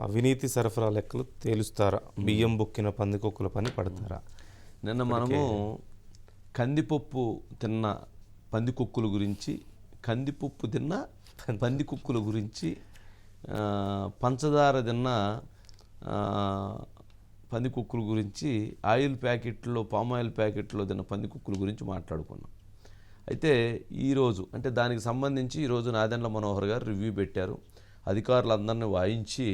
అవినీతి సరఫరా లెక్కలు తేలుస్తారా? బియ్యం బుక్కిన పందికొక్కుల పని పడతారా? నిన్న మనము కందిపప్పు తిన్న పందికొక్కుల గురించి, కందిపప్పు తిన్న పందికొక్కుల గురించి, పంచదార తిన్న పందికొక్కుల గురించి, ఆయిల్ ప్యాకెట్లో పామాయిల్ ప్యాకెట్లో తిన్న పందికొక్కుల గురించి మాట్లాడుకున్నాం. అయితే ఈరోజు అంటే దానికి సంబంధించి ఈరోజు నాదెండ్ల మనోహర్ గారు రివ్యూ పెట్టారు. అధికారులందరినీ వాయించి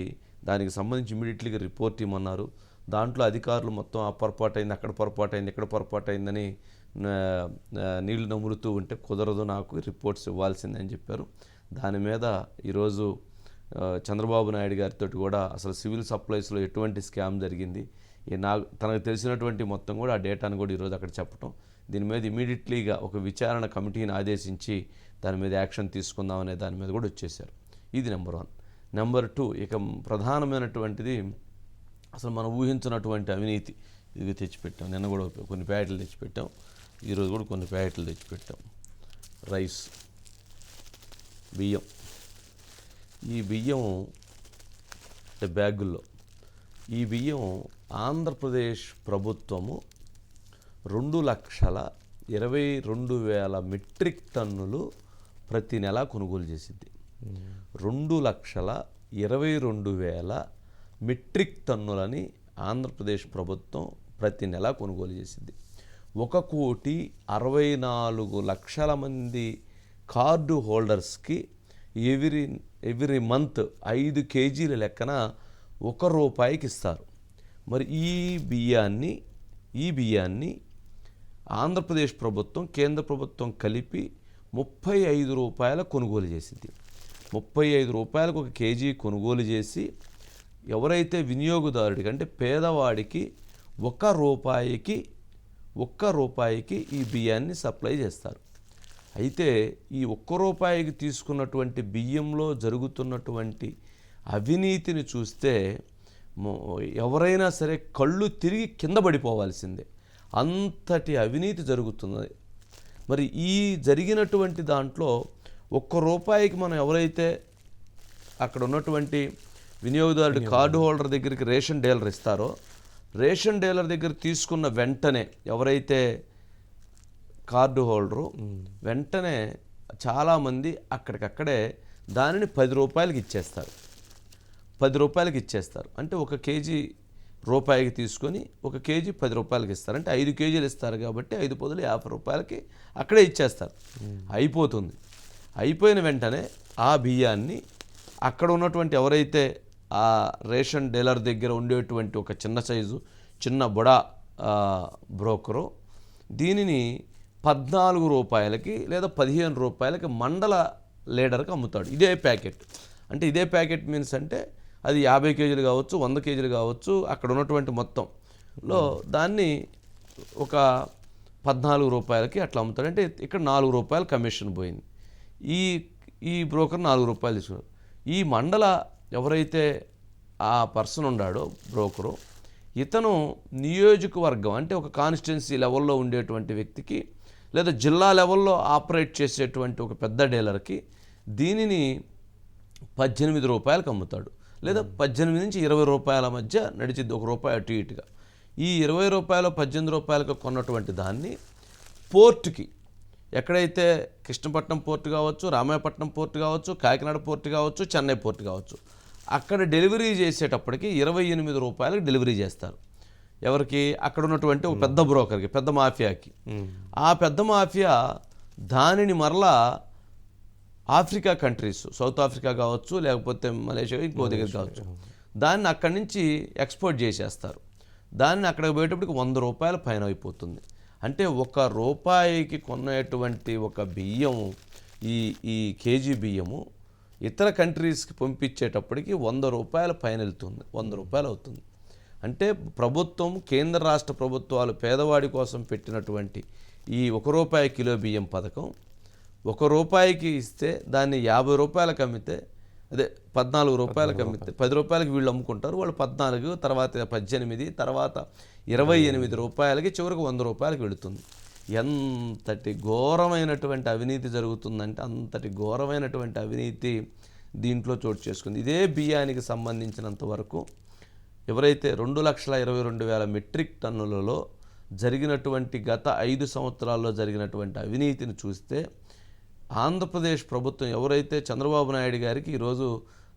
దానికి సంబంధించి ఇమీడియట్లీగా రిపోర్ట్ ఇవ్వమన్నారు. దాంట్లో అధికారులు మొత్తం ఆ పొరపాటు అయింది, అక్కడ పొరపాటు అయింది, ఇక్కడ పొరపాటు అయిందని నీళ్లు నములుతూ ఉంటే కుదరదు, నాకు రిపోర్ట్స్ ఇవ్వాల్సిందని చెప్పారు. దాని మీద ఈరోజు చంద్రబాబు నాయుడు గారితో కూడా అసలు సివిల్ సప్లైస్లో ఎటువంటి స్కామ్ జరిగింది, తనకు తెలిసినటువంటి మొత్తం కూడా ఆ డేటాను కూడా ఈరోజు అక్కడ చెప్పటం, దీని మీద ఇమీడియట్లీగా ఒక విచారణ కమిటీని ఆదేశించి దాని మీద యాక్షన్ తీసుకుందామనే దాని మీద కూడా వచ్చేసారు. ఇది నెంబర్ 1. నెంబర్ 2, ఇక ప్రధానమైనటువంటిది అసలు మనం ఊహించినటువంటి అవినీతి ఇది తెచ్చిపెట్టాం. నిన్న కూడా కొన్ని ప్యాకెట్లు తెచ్చిపెట్టాం, ఈరోజు కూడా కొన్ని ప్యాకెట్లు తెచ్చిపెట్టాం. రైస్, బియ్యం. ఈ బియ్యం అంటే బ్యాగుల్లో ఈ బియ్యం ఆంధ్రప్రదేశ్ ప్రభుత్వము 2,22,000 మెట్రిక్ టన్నులు ప్రతి నెల కొనుగోలు చేసింది. 2,22,000 మెట్రిక్ టన్నులని ఆంధ్రప్రదేశ్ ప్రభుత్వం ప్రతి నెల కొనుగోలు చేసింది. 1,64,00,000 మంది కార్డు హోల్డర్స్కి ఎవ్రీ మంత్ 5 కేజీల లెక్కన ₹1 ఇస్తారు. మరి ఈ బియ్యాన్ని ఆంధ్రప్రదేశ్ ప్రభుత్వం, కేంద్ర ప్రభుత్వం కలిపి ₹35 కొనుగోలు చేసింది. ₹35 ఒక కేజీ కొనుగోలు చేసి ఎవరైతే వినియోగదారుడికి అంటే పేదవాడికి ₹1కి ఈ బియ్యాన్ని సప్లై చేస్తారు. అయితే ఈ ₹1 తీసుకున్నటువంటి బియ్యంలో జరుగుతున్నటువంటి అవినీతిని చూస్తే ఎవరైనా సరే కళ్ళు తిరిగి కింద పడిపోవాల్సిందే, అంతటి అవినీతి జరుగుతున్నది. మరి ఈ జరిగినటువంటి దాంట్లో ₹1కి మనం ఎవరైతే అక్కడ ఉన్నటువంటి వినియోగదారుడి కార్డు హోల్డర్ దగ్గరికి రేషన్ డీలర్ ఇస్తారో, రేషన్ డీలర్ దగ్గర తీసుకున్న వెంటనే ఎవరైతే కార్డు హోల్డరు వెంటనే చాలామంది అక్కడికక్కడే దానిని ₹10 ఇచ్చేస్తారు. ₹10 అంటే 1 కేజీ ₹1 తీసుకొని 1 కేజీ ₹10 ఇస్తారు. అంటే 5 కేజీలు ఇస్తారు కాబట్టి 5 పొదులు ₹50 అక్కడే ఇచ్చేస్తారు. అయిపోతుంది. అయిపోయిన వెంటనే ఆ బియ్యాన్ని అక్కడ ఉన్నటువంటి ఎవరైతే ఆ రేషన్ డీలర్ దగ్గర ఉండేటువంటి ఒక చిన్న సైజు చిన్న బుడా బ్రోకరు దీనిని ₹14 లేదా ₹15 మండల లీడర్కి అమ్ముతాడు. ఇదే ప్యాకెట్. అంటే ఇదే ప్యాకెట్ మీన్స్ అంటే అది 50 కేజీలు కావచ్చు, 100 కేజీలు కావచ్చు, అక్కడ ఉన్నటువంటి మొత్తంలో దాన్ని ఒక ₹14 అట్లా అమ్ముతాడు. అంటే ఇక్కడ ₹4 కమిషన్ పోయింది. ఈ బ్రోకర్ ₹4 తీసుకున్నారు. ఈ మండల ఎవరైతే ఆ పర్సన్ ఉన్నాడో బ్రోకరు, ఇతను నియోజకవర్గం అంటే ఒక కాన్స్టిట్యున్సీ లెవెల్లో ఉండేటువంటి వ్యక్తికి లేదా జిల్లా లెవెల్లో ఆపరేట్ చేసేటువంటి ఒక పెద్ద డీలర్కి దీనిని ₹18 అమ్ముతాడు. లేదా 18 నుంచి ₹20 మధ్య నడిచిద్ది, ₹1 అటు ఇటుగా. ఈ ₹20 ₹18 కొన్నటువంటి దాన్ని పోర్టుకి, ఎక్కడైతే కృష్ణపట్నం పోర్టు కావచ్చు, రామాయపట్నం పోర్టు కావచ్చు, కాకినాడ పోర్టు కావచ్చు, చెన్నై పోర్టు కావచ్చు, అక్కడ డెలివరీ చేసేటప్పటికి ₹28 డెలివరీ చేస్తారు. ఎవరికి? అక్కడ ఉన్నటువంటి ఒక పెద్ద బ్రోకర్కి, పెద్ద మాఫియాకి. ఆ పెద్ద మాఫియా దానిని మరలా ఆఫ్రికా కంట్రీస్, సౌత్ ఆఫ్రికా కావచ్చు, లేకపోతే మలేషియా, ఇంకో దగ్గర కావచ్చు, దాన్ని అక్కడి నుంచి ఎక్స్పోర్ట్ చేసేస్తారు. దాన్ని అక్కడికి పోయేటప్పటికి ₹100 పైన అయిపోతుంది. అంటే ₹1 కొనేటువంటి ఒక బియ్యం, ఈ కేజీ బియ్యము ఇతర కంట్రీస్కి పంపించేటప్పటికి ₹100 పైన వెళ్తుంది, ₹100 అవుతుంది. అంటే ప్రభుత్వం, కేంద్ర రాష్ట్ర ప్రభుత్వాలు పేదవాడి కోసం పెట్టినటువంటి ఈ ₹1 కిలో బియ్యం పథకం ₹1 ఇస్తే దాన్ని ₹50 అమ్మితే, అదే ₹14 అమ్మితే ₹10 వీళ్ళు అమ్ముకుంటారు. వాళ్ళు 14, తర్వాత 18, తర్వాత ₹28, చివరికి ₹100 వెళుతుంది. ఎంతటి ఘోరమైనటువంటి అవినీతి జరుగుతుందంటే అంతటి ఘోరమైనటువంటి అవినీతి దీంట్లో చోటు చేసుకుంది. ఇదే బియ్యానికి సంబంధించినంత వరకు ఎవరైతే 2,22,000 మెట్రిక్ టన్నులలో జరిగినటువంటి గత 5 సంవత్సరాల్లో జరిగినటువంటి అవినీతిని చూస్తే ఆంధ్రప్రదేశ్ ప్రభుత్వం ఎవరైతే చంద్రబాబు నాయుడు గారికి ఈరోజు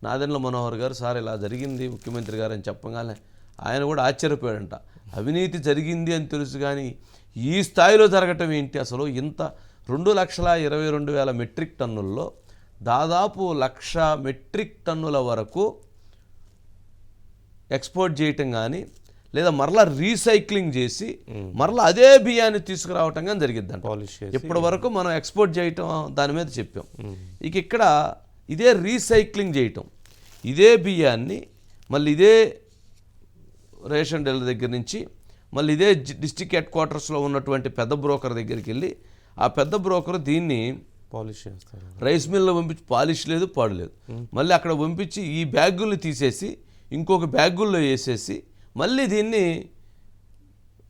నాదెండ్ల మనోహర్ గారు సార్ ఇలా జరిగింది ముఖ్యమంత్రి గారు అని చెప్పగానే ఆయన కూడా ఆశ్చర్యపోయాడంట. అవినీతి జరిగింది అని తెలుసు కానీ ఈ స్థాయిలో జరగటం ఏంటి, అసలు ఇంత 2,22,000 మెట్రిక్ టన్నుల్లో దాదాపు 1,00,000 మెట్రిక్ టన్నుల వరకు ఎక్స్పోర్ట్ చేయటం కానీ లేదా మరలా రీసైక్లింగ్ చేసి మరలా అదే బియ్యాన్ని తీసుకురావటం కానీ జరిగిద్దంట. పాలిష్ చేసి ఇప్పటి వరకు మనం ఎక్స్పోర్ట్ చేయటం దాని మీద చెప్పాం. ఇక ఇక్కడ ఇదే రీసైక్లింగ్ చేయటం, ఇదే బియ్యాన్ని మళ్ళీ ఇదే రేషన్ డీలర్ దగ్గర నుంచి మళ్ళీ ఇదే డిస్ట్రిక్ట్ హెడ్ క్వార్టర్స్లో ఉన్నటువంటి పెద్ద బ్రోకర్ దగ్గరికి వెళ్ళి ఆ పెద్ద బ్రోకర్ దీన్ని పాలిష్ చేస్తారు, రైస్ మిల్లో పంపించి పాలిష్ లేదు పాడు లేదు, మళ్ళీ అక్కడ పంపించి ఈ బ్యాగుల్ని తీసేసి ఇంకొక బ్యాగుల్లో వేసేసి మళ్ళీ దీన్ని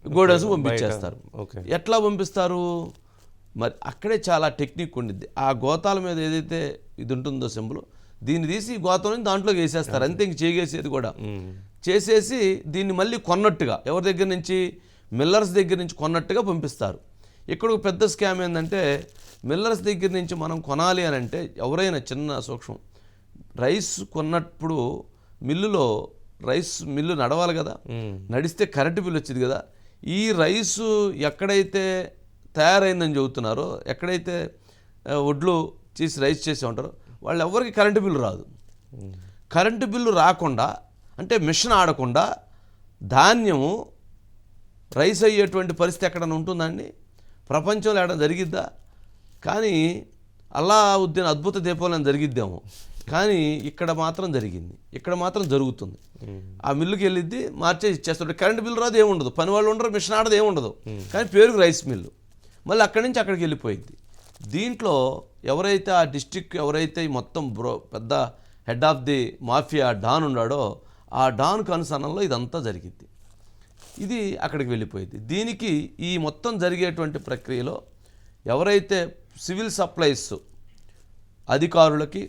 గోడౌన్స్ పంపించేస్తారు. ఎట్లా పంపిస్తారు మరి? అక్కడే చాలా టెక్నిక్ ఉండిద్ది. ఆ గోతాల మీద ఏదైతే ఇది ఉంటుందో సింబల్, దీన్ని తీసి గోతం నుంచి దాంట్లోకి వేసేస్తారు, అంతే. ఇంక చేసేది కూడా చేసేసి దీన్ని మళ్ళీ కొన్నట్టుగా ఎవరి దగ్గర నుంచి, మిల్లర్స్ దగ్గర నుంచి కొన్నట్టుగా పంపిస్తారు. ఇక్కడ ఒక పెద్ద స్కామ్ ఏంటంటే మిల్లర్స్ దగ్గర నుంచి మనం కొనాలి అని అంటే ఎవరైనా చిన్న సూక్ష్మం రైస్ కొన్నప్పుడు మిల్లులో రైస్ మిల్లు నడవాలి కదా, నడిస్తే కరెంటు బిల్లు వచ్చింది కదా. ఈ రైసు ఎక్కడైతే తయారైందని చెబుతున్నారో, ఎక్కడైతే వడ్లు చేసి రైస్ చేసి ఉంటారో వాళ్ళు ఎవరికి కరెంటు బిల్లు రాదు. కరెంటు బిల్లు రాకుండా అంటే మిషన్ ఆడకుండా ధాన్యము రైస్ అయ్యేటువంటి పరిస్థితి ఎక్కడైనా ఉంటుందండి? ప్రపంచంలో ఎక్కడ జరిగిద్దా? కానీ అల్లావుద్దీన్ అద్భుత దీపావళి జరిగిద్దాము, కానీ ఇక్కడ మాత్రం జరిగింది, ఇక్కడ మాత్రం జరుగుతుంది. ఆ మిల్లుకి వెళ్ళిద్ది మార్చేసి ఇచ్చేస్తుంటే కరెంటు బిల్లు రాదు, ఏముండదు, పని వాళ్ళు ఉండరు, మిషన్ ఆడదు, ఏముండదు, కానీ పేరుకు రైస్ మిల్లు. మళ్ళీ అక్కడి నుంచి అక్కడికి వెళ్ళిపోయింది. దీంట్లో ఎవరైతే ఆ డిస్ట్రిక్ట్ ఎవరైతే మొత్తం పెద్ద head of the mafia don ఉన్నాడో ఆ డాన్ కనుసనంలో ఇదంతా జరిగింది. ఇది అక్కడికి వెళ్ళిపోయింది. దీనికి ఈ మొత్తం జరిగేటువంటి ప్రక్రియలో ఎవరైతే సివిల్ సప్లైస్ అధికారులకి,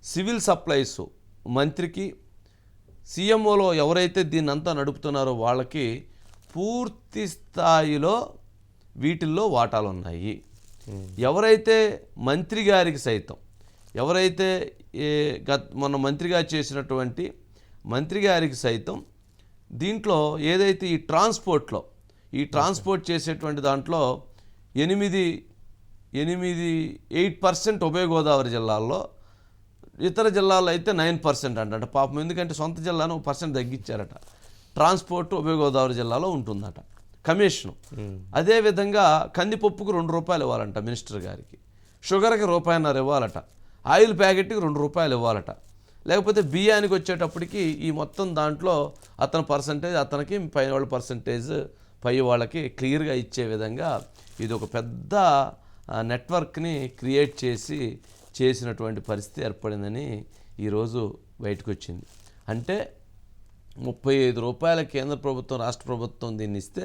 సివిల్ సప్లైస్ మంత్రికి, సీఎంఓలో ఎవరైతే దీన్ని అంతా నడుపుతున్నారో వాళ్ళకి పూర్తి స్థాయిలో వీటిల్లో వాటాలు ఉన్నాయి. ఎవరైతే మంత్రి గారికి సైతం, ఎవరైతే మన మంత్రిగా చేసినటువంటి మంత్రి గారికి సైతం దీంట్లో ఏదైతే ఈ ట్రాన్స్పోర్ట్ చేసేటువంటి దాంట్లో 8% ఉభయ గోదావరి జిల్లాల్లో, ఇతర జిల్లాల్లో అయితే 9% అంట. పాపం, ఎందుకంటే సొంత జిల్లాను 1% తగ్గించారట. ట్రాన్స్పోర్ట్ ఉభయ గోదావరి జిల్లాలో ఉంటుందట కమిషను. అదేవిధంగా కందిపప్పుకు ₹2 ఇవ్వాలంట మినిస్టర్ గారికి, షుగర్కి ₹1.50 ఇవ్వాలట, ఆయిల్ ప్యాకెట్కి ₹2 ఇవ్వాలట. లేకపోతే బియ్యానికి వచ్చేటప్పటికి ఈ మొత్తం దాంట్లో అతని పర్సంటేజ్ అతనికి, పై వాళ్ళ పర్సంటేజ్ పై వాళ్ళకి క్లియర్గా ఇచ్చే విధంగా ఇది ఒక పెద్ద నెట్వర్క్ని క్రియేట్ చేసినటువంటి పరిస్థితి ఏర్పడిందని ఈరోజు బయటకు వచ్చింది. అంటే ₹35 కేంద్ర ప్రభుత్వం రాష్ట్ర ప్రభుత్వం దీన్ని ఇస్తే,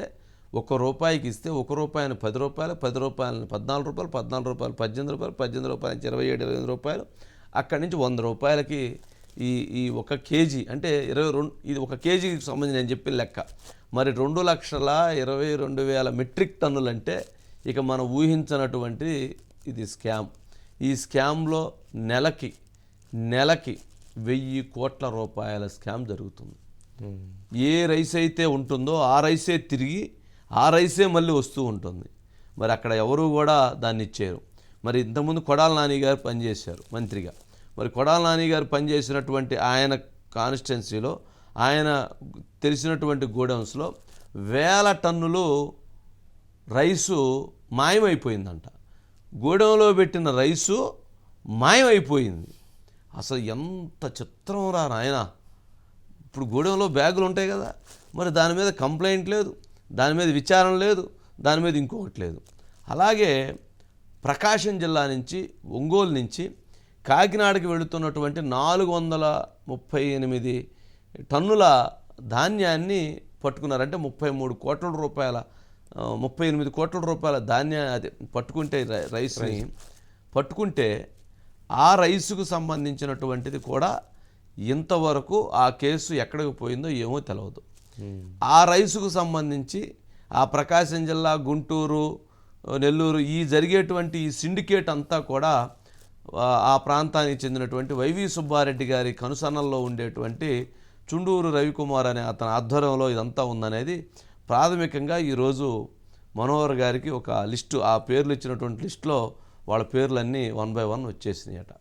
₹1 ఇస్తే ₹1 ₹10, ₹10 ₹14, ₹14 ₹18, ₹18 ₹27 అక్కడి నుంచి ₹100కి ఈ 1 కేజీ అంటే 22, ఇది 1 కేజీకి సంబంధించి నేను చెప్పిన లెక్క. మరి 2,22,000 మెట్రిక్ టన్నులు అంటే ఇక మనం ఊహించినటువంటి ఇది స్కామ్. ఈ స్కామ్లో నెలకి ₹1,000 కోట్ల స్కామ్ జరుగుతుంది. ఏ రైస్ అయితే ఉంటుందో ఆ రైసే తిరిగి ఆ రైసే మళ్ళీ వస్తూ ఉంటుంది. మరి అక్కడ ఎవరు కూడా దాన్ని ఇచ్చారు. మరి ఇంతకుముందు కొడాల నాని గారు పనిచేశారు మంత్రిగా. మరి కొడాల నాని గారు పనిచేసినటువంటి ఆయన కాన్స్టిట్యున్సీలో, ఆయన తెలిసినటువంటి గోడౌన్స్లో 1000 టన్నులు రైసు మాయమైపోయిందంట. గోడౌన్లో పెట్టిన రైసు మాయమైపోయింది. అసలు ఎంత చిత్రం రా నాయన. ఇప్పుడు గోడౌన్లో బ్యాగులు ఉంటాయి కదా, మరి దాని మీద కంప్లైంట్ లేదు, దాని మీద విచారణ లేదు, దాని మీద ఇంకొకటి లేదు. అలాగే ప్రకాశం జిల్లా నుంచి, ఒంగోలు నుంచి కాకినాడకి వెళుతున్నటువంటి 438 టన్నుల ధాన్యాన్ని పట్టుకున్నారంటే 38 కోట్ల రూపాయల ధాన్యం అది పట్టుకుంటే రైస్ని పట్టుకుంటే ఆ రైసుకు సంబంధించినటువంటిది కూడా ఇంతవరకు ఆ కేసు ఎక్కడికి పోయిందో ఏమో తెలియదు. ఆ రైసుకు సంబంధించి ఆ ప్రకాశం జిల్లా, గుంటూరు, నెల్లూరు ఈ జరిగేటువంటి ఈ సిండికేట్ అంతా కూడా ఆ ప్రాంతానికి చెందినటువంటి వైవి సుబ్బారెడ్డి గారి కనుసన్నల్లో ఉండేటువంటి చుండూరు రవికుమార్ అనే అతని ఆధ్వర్యంలో ఇదంతా ఉందనేది ప్రాథమికంగా ఈరోజు మనోహర్ గారికి ఒక లిస్టు, ఆ పేర్లు ఇచ్చినటువంటి లిస్టులో వాళ్ళ పేర్లన్నీ 1 by 1 వచ్చేసినాయట.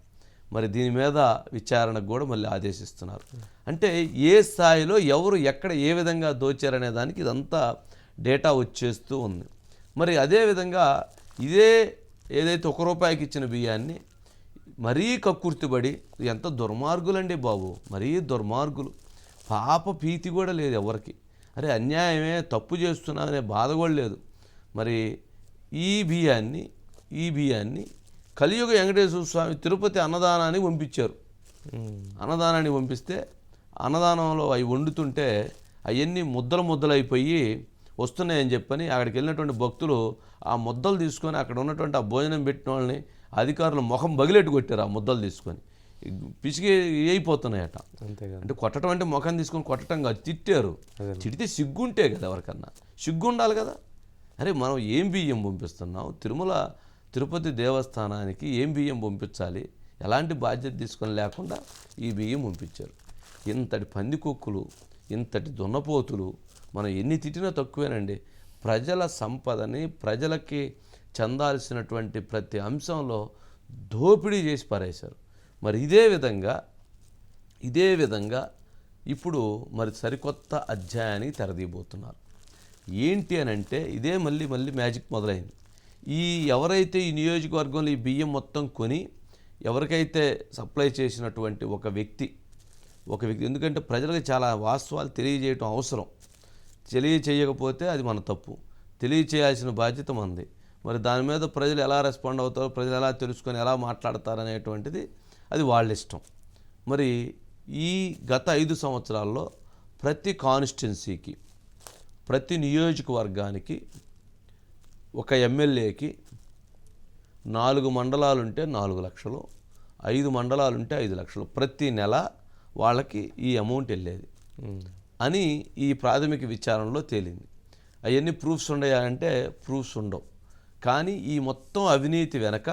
మరి దీని మీద విచారణకు కూడా మళ్ళీ ఆదేశిస్తున్నారు. అంటే ఏ స్థాయిలో ఎవరు ఎక్కడ ఏ విధంగా దోచారనే దానికి ఇదంతా డేటా వచ్చేస్తూ ఉంది. మరి అదేవిధంగా ఏదైతే ₹1 ఇచ్చిన బియ్యాన్ని మరీ కక్కుర్తిపడి, ఎంత దుర్మార్గులండి బాబు, మరీ దుర్మార్గులు, పాప భీతి కూడా లేదు ఎవరికి. అరే అన్యాయమే, తప్పు చేస్తున్నా అనే బాధ కూడా లేదు. మరి ఈ బియ్యాన్ని కలియుగ వెంకటేశ్వర స్వామి తిరుపతి అన్నదానానికి పంపించారు. అన్నదానానికి పంపిస్తే అన్నదానంలో అవి వండుతుంటే అవన్నీ ముద్దలైపోయి వస్తున్నాయని చెప్పని అక్కడికి వెళ్ళినటువంటి భక్తులు ఆ ముద్దలు తీసుకొని అక్కడ ఉన్నటువంటి ఆ భోజనం పెట్టిన వాళ్ళని అధికారులు ముఖం బగిలెట్టు కొట్టారు. ఆ ముద్దలు తీసుకొని పిసిగి అయిపోతున్నాయట. అంటే కొట్టడం అంటే ముఖం తీసుకొని కొట్టడం కాదు, తిట్టారు. తిడితే సిగ్గుంటే కదా, ఎవరికన్నా సిగ్గు ఉండాలి కదా. అరే మనం ఏం బియ్యం పంపిస్తున్నాం, తిరుపతి దేవస్థానానికి ఏం బియ్యం పంపించాలి, ఎలాంటి బాధ్యత తీసుకొని లేకుండా ఈ బియ్యం పంపించారు. ఇంతటి పందికొక్కులు, ఇంతటి దున్నపోతులు మనం ఎన్ని తిట్టినా తక్కువేనండి. ప్రజల సంపదని, ప్రజలకి చెందాల్సినటువంటి ప్రతి అంశంలో దోపిడీ చేసి పారేశారు. మరి ఇదే విధంగా ఇప్పుడు మరి సరికొత్త అధ్యాయానికి తెరదీయబోతున్నారు. ఏంటి అని అంటే ఇదే మళ్ళీ మ్యాజిక్ మొదలైంది. ఎవరైతే ఈ నియోజకవర్గంలో ఈ బియ్యం మొత్తం కొని ఎవరికైతే సప్లై చేసినటువంటి ఒక వ్యక్తి, ఎందుకంటే ప్రజలకు చాలా వాస్తవాలు తెలియజేయటం అవసరం. తెలియచేయకపోతే అది మన తప్పు, తెలియచేయాల్సిన బాధ్యత మనది. మరి దాని మీద ప్రజలు ఎలా రెస్పాండ్ అవుతారో, ప్రజలు ఎలా తెలుసుకొని ఎలా మాట్లాడతారు అనేటువంటిది అది వాళ్ళ ఇష్టం. మరి ఈ గత 5 సంవత్సరాల్లో ప్రతి కాన్స్టిట్యున్సీకి, ప్రతి నియోజకవర్గానికి ఒక ఎమ్మెల్యేకి 4 మండలాలుంటే 4 లక్షలు, 5 మండలాలుంటే 5 లక్షలు ప్రతి నెల వాళ్ళకి ఈ అమౌంట్ వెళ్ళేది అని ఈ ప్రాథమిక విచారణలో తేలింది. అవన్నీ ప్రూఫ్స్ ఉన్నాయంటే ప్రూఫ్స్ ఉండవు. కానీ ఈ మొత్తం అవినీతి వెనక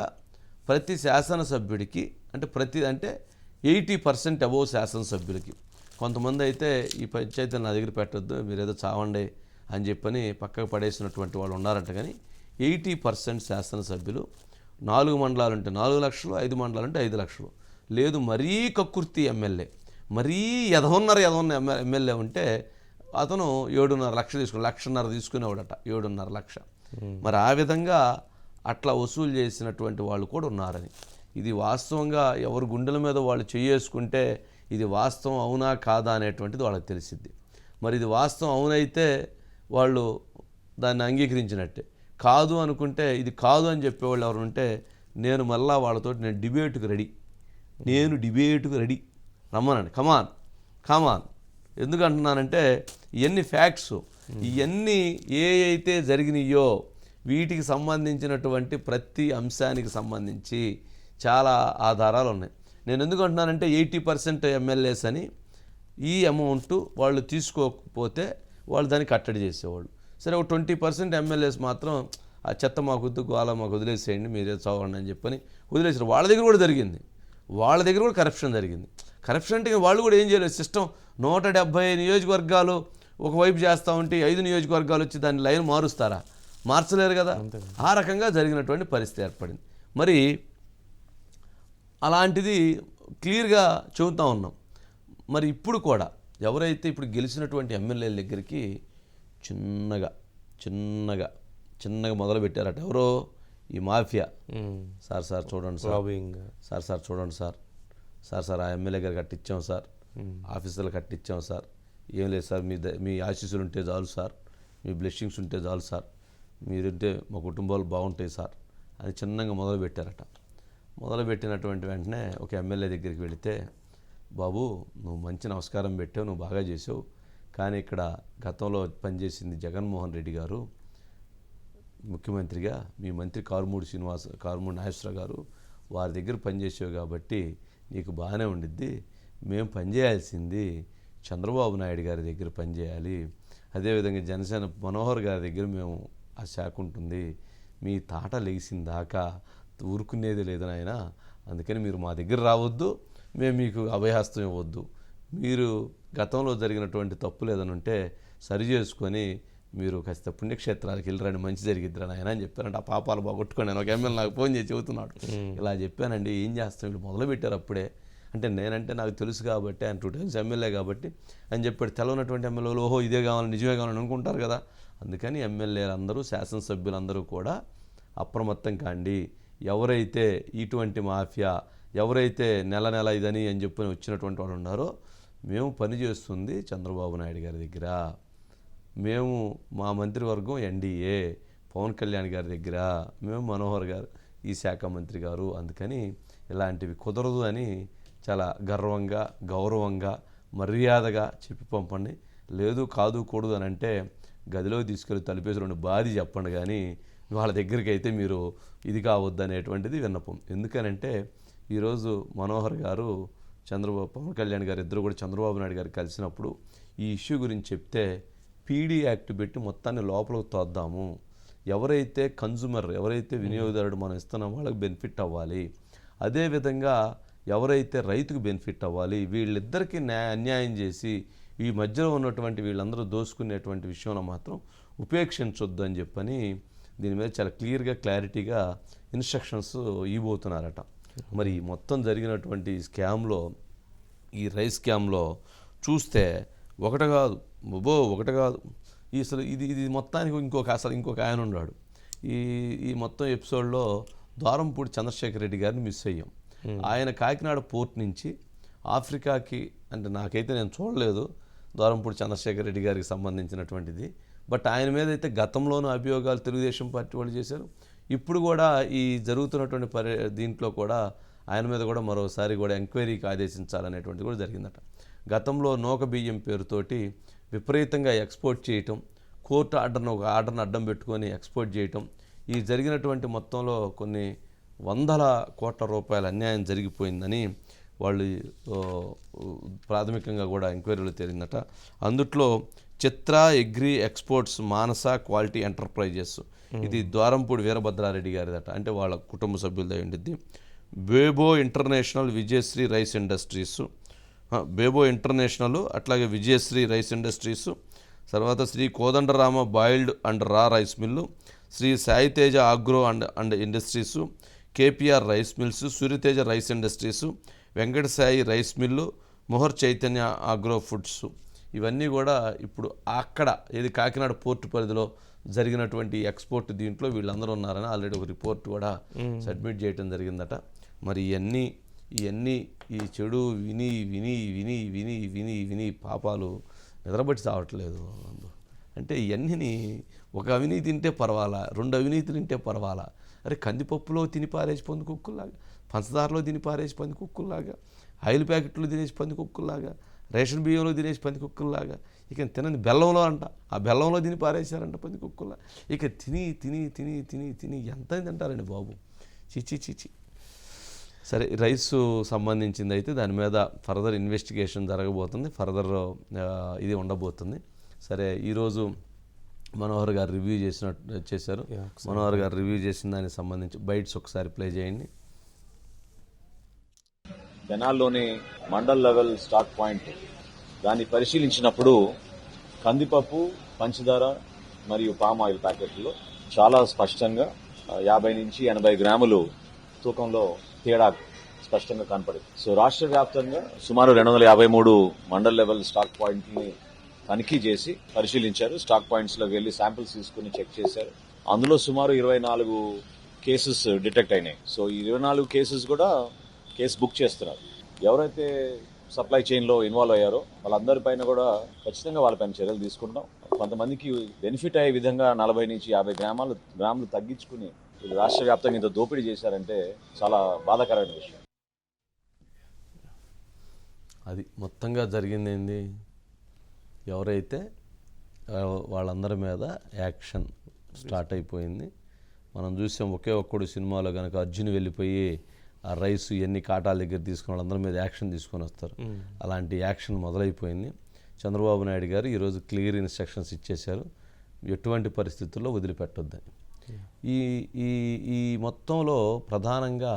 ప్రతి శాసనసభ్యుడికి అంటే 80% అబోవ్ శాసనసభ్యులకి, కొంతమంది అయితే ఈ పంచాయతీలు నా దగ్గర పెట్టద్దు, మీరేదో చావండి అని చెప్పని పక్కకు పడేసినటువంటి వాళ్ళు ఉన్నారంట. కానీ 80% శాసనసభ్యులు 4 మండలాలుంటే 4 లక్షలు, 5 మండలాలుంటే 5 లక్షలు. లేదు మరీ కక్కుర్తి ఎమ్మెల్యే, మరీ ఎదవన్నర ఎమ్మెల్యే ఉంటే అతను 7.5 లక్షలు తీసుకుని 1.5 లక్ష తీసుకునేవాడట, 7.5 లక్ష. మరి ఆ విధంగా అట్లా వసూలు చేసినటువంటి వాళ్ళు కూడా ఉన్నారని, ఇది వాస్తవంగా ఎవరు గుండెల మీద వాళ్ళు చేసుకుంటే ఇది వాస్తవం అవునా కాదా అనేటువంటిది వాళ్ళకి తెలిసిద్ది. మరి ఇది వాస్తవం అవునైతే వాళ్ళు దాన్ని అంగీకరించినట్టే, కాదు అనుకుంటే ఇది కాదు అని చెప్పేవాళ్ళు ఎవరు ఉంటే నేను మళ్ళా వాళ్ళతో నేను డిబేట్కి రెడీ రమ్మనండి, కమాన్. ఎందుకు అంటున్నానంటే ఇవన్నీ ఫ్యాక్ట్స్, ఇవన్నీ అయితే జరిగినాయో వీటికి సంబంధించినటువంటి ప్రతి అంశానికి సంబంధించి చాలా ఆధారాలు ఉన్నాయి. నేను ఎందుకు అంటున్నానంటే 80% ఎమ్మెల్యేస్ అని ఈ అమౌంట్ వాళ్ళు తీసుకోకపోతే వాళ్ళు దాన్ని కట్టడి చేసేవాళ్ళు. సరే ఒక 20% ఎమ్మెల్యేస్ మాత్రం ఆ చెత్త మాకు వద్దు, గోళ మాకు వదిలేసేయండి, మీరే చదవండి అని చెప్పని వదిలేసారు. వాళ్ళ దగ్గర కూడా జరిగింది, వాళ్ళ దగ్గర కూడా కరప్షన్ జరిగింది. కరప్షన్ అంటే వాళ్ళు కూడా ఏం చేయలేదు. సిస్టమ్ 170 నియోజకవర్గాలు ఒకవైపు చేస్తూ ఉంటే 5 నియోజకవర్గాలు వచ్చి దాన్ని లైన్ మారుస్తారా? మార్చలేరు కదా. ఆ రకంగా జరిగినటువంటి పరిస్థితి ఏర్పడింది. మరి అలాంటిది క్లియర్గా చెబుతూ ఉన్నాం. మరి ఇప్పుడు కూడా ఎవరైతే ఇప్పుడు గెలిచినటువంటి ఎమ్మెల్యేల దగ్గరికి చిన్నగా మొదలు పెట్టారట ఎవరో ఈ మాఫియా. సార్ చూడండి సార్, చూడండి సార్ ఆ ఎమ్మెల్యే గారు కట్టించాం సార్, ఆఫీసర్లు కట్టించాం సార్, ఏం లేదు సార్, మీ ఆశీస్సులు ఉంటే చాలు సార్, మీ బ్లెస్సింగ్స్ ఉంటే చాలు సార్, మీరుంటే మా కుటుంబాలు బాగుంటాయి సార్ అని చిన్నగా మొదలుపెట్టారట. మొదలుపెట్టినటువంటి వెంటనే ఒక ఎమ్మెల్యే దగ్గరికి వెళితే, బాబు నువ్వు మంచి నమస్కారం పెట్టావు, నువ్వు బాగా చేసావు, కానీ ఇక్కడ గతంలో పనిచేసింది జగన్మోహన్ రెడ్డి గారు ముఖ్యమంత్రిగా, మీ మంత్రి కారుమూడి నాగేశ్వరరావు గారు వారి దగ్గర పనిచేసావు కాబట్టి నీకు బాగానే ఉండిద్ది. మేము పనిచేయాల్సింది చంద్రబాబు నాయుడు గారి దగ్గర పనిచేయాలి. అదేవిధంగా జనసేన మనోహర్ గారి దగ్గర మేము ఆ శాఖ ఉంటుంది. మీ తాట లెగిసిన దాకా ఊరుకునేది లేదు నాయన. అందుకని మీరు మా దగ్గర రావద్దు, మేము మీకు అభయహస్తం ఇవ్వద్దు. మీరు గతంలో జరిగినటువంటి తప్పులు ఏదైనా ఉంటే సరి చేసుకొని మీరు ఖచ్చితంగా పుణ్యక్షేత్రాలకు వెళ్ళరండి, మంచి జరిగిద్దిరా నాయన అని చెప్పానంటే ఆ పాపాలు బాగొట్టుకొని నేను ఒక ఎమ్మెల్యే నాకు ఫోన్ చేసి చెబుతున్నాడు. ఇలా చెప్పానండి, ఏం చేస్తాం వీళ్ళు మొదలుపెట్టారు అప్పుడే అంటే నేనంటే నాకు తెలుసు కాబట్టి ఆయన 2 times ఎమ్మెల్యే కాబట్టి అని చెప్పాడు. తెలవనటువంటి ఎమ్మెల్యేలు ఓహో ఇదే కావాలి నిజమే కావాలని అనుకుంటారు కదా. అందుకని ఎమ్మెల్యేలు అందరూ శాసనసభ్యులందరూ కూడా అప్రమత్తం కాండి. ఎవరైతే ఇటువంటి మాఫియా ఎవరైతే నెల నెల ఇదని అని చెప్పని వచ్చినటువంటి వాళ్ళు ఉన్నారో మేము పనిచేస్తుంది చంద్రబాబు నాయుడు గారి దగ్గర, మేము మా మంత్రివర్గం ఎన్డీఏ పవన్ కళ్యాణ్ గారి దగ్గర, మేము మనోహర్ గారు ఈ శాఖ మంత్రి గారు. అందుకని ఇలాంటివి కుదరదు అని చాలా గర్వంగా గౌరవంగా మర్యాదగా చెప్పి పంపండి. లేదు కాదు కూడదు అని అంటే గదిలో తీసుకెళ్ళి తలుపేసి 2 బాధి చెప్పండి, కానీ వాళ్ళ దగ్గరికి అయితే మీరు ఇది కావద్దు అనేటువంటిది విన్నపం. ఎందుకనంటే ఈరోజు మనోహర్ గారు పవన్ కళ్యాణ్ గారు ఇద్దరు కూడా చంద్రబాబు నాయుడు గారు కలిసినప్పుడు ఈ ఇష్యూ గురించి చెప్తే పీడీ యాక్ట్ పెట్టి మొత్తాన్ని లోపలికి తోద్దాము, ఎవరైతే కన్జ్యూమర్ ఎవరైతే వినియోగదారుడు మనం ఇస్తున్నామో వాళ్ళకి బెనిఫిట్ అవ్వాలి, అదేవిధంగా ఎవరైతే రైతుకు బెనిఫిట్ అవ్వాలి, వీళ్ళిద్దరికీ అన్యాయం చేసి ఈ మధ్యలో ఉన్నటువంటి వీళ్ళందరూ దోసుకునేటువంటి విషయంలో మాత్రం ఉపేక్షించొద్దు అని చెప్పని దీని మీద చాలా క్లియర్గా క్లారిటీగా ఇన్స్ట్రక్షన్స్ ఇవ్వబోతున్నారట. మరి మొత్తం జరిగినటువంటి స్కామ్లో ఈ రైస్ స్కామ్లో చూస్తే ఒకటి కాదు అసలు ఇది మొత్తానికి ఇంకొక ఆయన ఉన్నాడు. ఈ మొత్తం ఎపిసోడ్లో ద్వారంపూడి చంద్రశేఖర్ రెడ్డి గారిని మిస్ అయ్యాం. ఆయన కాకినాడ పోర్ట్ నుంచి ఆఫ్రికాకి అంటే నాకైతే నేను చూడలేదు ద్వారంపూడి చంద్రశేఖర్ రెడ్డి గారికి సంబంధించినటువంటిది. బట్ ఆయన మీద అయితే గతంలోనూ అభియోగాలు తెలుగుదేశం పార్టీ వాళ్ళు చేశారు. ఇప్పుడు కూడా ఈ జరుగుతున్నటువంటి దీంట్లో కూడా ఆయన మీద కూడా మరోసారి కూడా ఎంక్వైరీకి ఆదేశించాలనేటువంటిది కూడా జరిగిందట. గతంలో నూక బియ్యం పేరుతోటి విపరీతంగా ఎక్స్పోర్ట్ చేయటం, కోర్టు ఆర్డర్ను అడ్డం పెట్టుకొని ఎక్స్పోర్ట్ చేయటం, ఈ జరిగినటువంటి మొత్తంలో కొన్ని 100 కోట్ల రూపాయల అన్యాయం జరిగిపోయిందని వాళ్ళు ప్రాథమికంగా కూడా ఎంక్వైరీలో తేలిందట. అందుట్లో Chitra agri exports Manasa quality enterprises, ఇది ద్వారంపూడి వీరభద్రారెడ్డి గారిదట, అంటే వాళ్ళ కుటుంబ సభ్యులదై ఉండిద్ది. Bebo international Vijayasri rice industries, Bebo international అట్లాగే విజయశ్రీ రైస్ ఇండస్ట్రీస్, తర్వాత Shri Kodandarama boiled and raw rice mill, Shri Saiteja agro and industries, KPR rice mills, Suryateja rice industries, Venkata Sai rice mill, Mohar Chaitanya agro foods, ఇవన్నీ కూడా ఇప్పుడు అక్కడ ఏది కాకినాడ పోర్టు పరిధిలో జరిగినటువంటి ఎక్స్పోర్ట్ దీంట్లో వీళ్ళందరూ ఉన్నారని ఆల్రెడీ ఒక రిపోర్ట్ కూడా సబ్మిట్ చేయడం జరిగిందట. మరి ఇవన్నీ ఈ చెడు విని విని విని విని విని విని పాపాలు నిద్రబట్టి చావట్లేదు. అంటే ఇవన్నీ ఒక అవినీతి తింటే పర్వాలా, 2 అవినీతులు తింటే పర్వాలా, అరే కందిపప్పులో తిని పారేసి పంది కుక్కుల్లాగా, పంచదారలో తిని పారేసి పంది కుక్కుల్లాగా, ఆయిల్ ప్యాకెట్లో తినేసి పంది కుక్కుల్లాగా, రేషన్ బియ్యంలో తినేసి పంది కుక్కుల్లాగా, ఇక తినని బెల్లంలో అంట, ఆ బెల్లంలో తిని పారేశారంట పంది కుక్కుల్లా, ఇక తిని తిని తిని తిని తిని ఎంత తింటారండి బాబు, చిచి. సరే, రైసు సంబంధించింది అయితే దాని మీద ఫర్దర్ ఇన్వెస్టిగేషన్ జరగబోతుంది, ఫర్దర్ ఇది ఉండబోతుంది. సరే, ఈరోజు మనోహర్ గారు రివ్యూ చేశారు. మనోహర్ గారు రివ్యూ చేసిన దానికి సంబంధించి బైట్స్ ఒకసారి ప్లే చేయండి. తెనాల్లోని మండల్ లెవెల్ స్టాక్ పాయింట్ దాన్ని పరిశీలించినప్పుడు కందిపప్పు, పంచదార మరియు పామ్ ఆయిల్ ప్యాకెట్లో చాలా స్పష్టంగా 50 నుంచి 80 గ్రాములు తూకంలో తేడా స్పష్టంగా కనపడింది. సో రాష్ట్ర వ్యాప్తంగా సుమారు 253 మండల్ లెవెల్ స్టాక్ పాయింట్ని తనిఖీ చేసి పరిశీలించారు. స్టాక్ పాయింట్స్ లోకి వెళ్లి శాంపిల్స్ తీసుకుని చెక్ చేశారు. అందులో సుమారు 24 కేసెస్ డిటెక్ట్ అయినాయి. సో ఈ 24 కేసెస్ కూడా కేసు బుక్ చేస్తున్నారు. ఎవరైతే సప్లై చైన్ లో ఇన్వాల్వ్ అయ్యారో వాళ్ళందరి పైన కూడా ఖచ్చితంగా వాళ్ళపైన చర్యలు తీసుకుంటాం. కొంతమందికి బెనిఫిట్ అయ్యే విధంగా 40 నుంచి 50 గ్రాములు తగ్గించుకుని రాష్ట్ర వ్యాప్తంగా ఇంత దోపిడీ చేశారంటే చాలా బాధాకరమైన విషయం. అది మొత్తంగా జరిగింది ఏంది, ఎవరైతే వాళ్ళందరి మీద యాక్షన్ స్టార్ట్ అయిపోయింది. మనం చూసాం ఒకే ఒక్కడు సినిమాలో కనుక అర్జున్ వెళ్ళిపోయి ఆ రైస్ ఇవన్నీ కాటాల దగ్గర తీసుకుని వాళ్ళందరి మీద యాక్షన్ తీసుకొని వస్తారు. అలాంటి యాక్షన్ మొదలైపోయింది. చంద్రబాబు నాయుడు గారు ఈరోజు క్లియర్ ఇన్స్ట్రక్షన్స్ ఇచ్చేశారు, ఎటువంటి పరిస్థితుల్లో వదిలిపెట్టొద్దని. ఈ ఈ ఈ మొత్తంలో ప్రధానంగా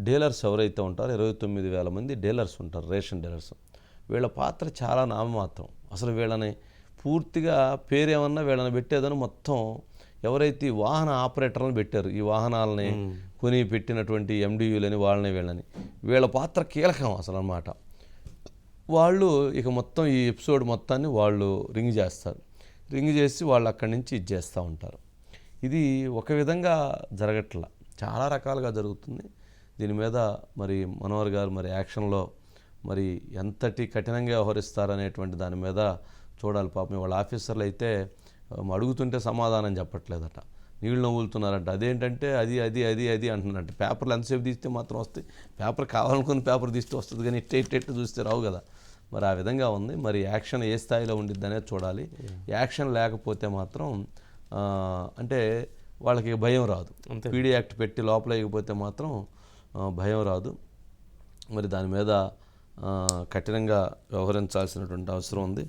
డీలర్స్ ఎవరైతే ఉంటారో 29,000 మంది డీలర్స్ ఉంటారు, రేషన్ డీలర్స్. వీళ్ళ పాత్ర చాలా నామమాత్రం. అసలు వీళ్ళని పూర్తిగా పేరేమన్నా వీళ్ళని పెట్టేదని మొత్తం ఎవరైతే ఈ వాహన ఆపరేటర్లను పెట్టారు, ఈ వాహనాలని కొని పెట్టినటువంటి ఎండియూలని వాళ్ళని వీళ్ళని, వీళ్ళ పాత్ర కీలకం అసలు అన్నమాట. వాళ్ళు ఇక మొత్తం ఈ ఎపిసోడ్ మొత్తాన్ని వాళ్ళు రింగ్ చేస్తారు. రింగ్ చేసి వాళ్ళు అక్కడి నుంచి ఇది చేస్తూ ఉంటారు. ఇది ఒక విధంగా జరగట్లా, చాలా రకాలుగా జరుగుతుంది. దీని మీద మరి మనోహర్ గారు మరి యాక్షన్లో మరి ఎంతటి కఠినంగా వ్యవహరిస్తారనేటువంటి దాని మీద చూడాలి. పాపం వాళ్ళ ఆఫీసర్లు అయితే అడుగుతుంటే సమాధానం చెప్పట్లేదట, నీళ్ళు నవ్వులుతున్నారంట. అదేంటంటే అది అది అది అది అంటున్నారంట. పేపర్లు ఎంతసేపు తీస్తే మాత్రం వస్తాయి, పేపర్ కావాలనుకుని పేపర్ తీస్తే వస్తుంది, కానీ ఇట్టేట్టు చూస్తే రావు కదా. మరి ఆ విధంగా ఉంది. మరి యాక్షన్ ఏ స్థాయిలో ఉండిద్ది అనేది చూడాలి. యాక్షన్ లేకపోతే మాత్రం అంటే వాళ్ళకి భయం రాదు. పీడీ యాక్ట్ పెట్టి లోపల వేయకపోతే మాత్రం భయం రాదు. మరి దాని మీద కఠినంగా వ్యవహరించాల్సినటువంటి అవసరం ఉంది.